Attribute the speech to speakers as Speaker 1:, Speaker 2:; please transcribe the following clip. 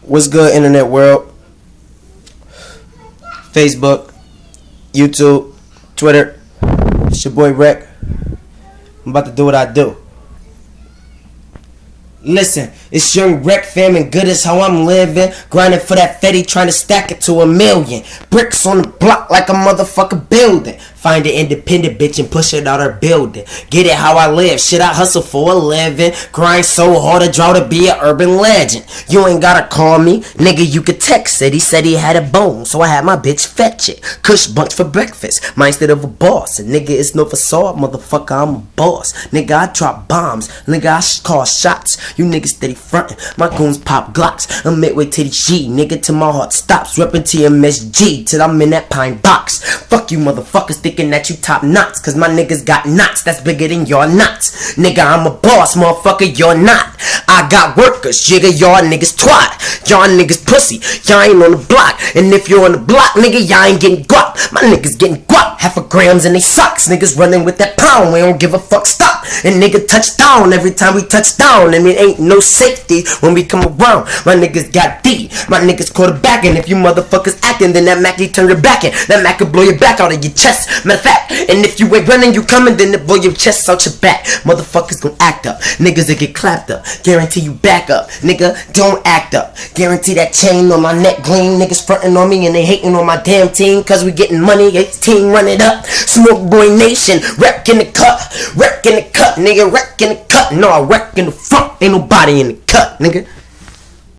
Speaker 1: What's good, internet world? Facebook, YouTube, Twitter. It's your boy Rec. I'm about to do what I do. Listen, it's young Rec fam and good as how I'm living. Grinding for that Fetty, trying to stack it to 1,000,000. Bricks on the block like a motherfucker building. Find an independent bitch and push it out her building. Get it how I live, shit I hustle for a living. Grind so hard to draw to be an urban legend. You ain't gotta call me, nigga, you could text it. He said he had a bone, so I had my bitch fetch it. Kush bunch for breakfast, mine instead of a boss. And nigga, it's no facade, motherfucker, I'm a boss. Nigga, I drop bombs, nigga, I call shots. You niggas steady frontin', my goons pop Glocks. I'm midway to the G, nigga, till my heart stops. Reppin' TMSG, till I'm in that pine box. Fuck you motherfuckers thinking that you top knots, cause my niggas got knots that's bigger than your knots. Nigga, I'm a boss, motherfucker, you're not. I got workers, jigga, y'all niggas twat. Y'all niggas pussy, y'all ain't on the block. And if you're on the block, nigga, y'all ain't getting guap. My niggas getting guap, half a grams in they socks. Niggas running with that pound, we don't give a fuck, stop. And nigga touch down every time we touch down. And it ain't no safety when we come around. My niggas got D, my niggas quarterbacking. If you motherfuckers acting, then that Mac, he turn your back in. That Mac could blow your back out of your chest. Matter of fact, and if you ain't running, you coming, then it blow your chest out your back. Motherfuckers gon' act up, niggas that get clapped up. Guarantee you back up, nigga, don't act up. Guarantee that chain on my neck gleam. Niggas frontin' on me and they hating on my damn team. Cause we getting money, 18 run it up. Smoke Boy Nation, Rec in the cut, Rec in the cut, nigga, Rec in the cut. No, I Rec in the front, ain't nobody in the cut, nigga.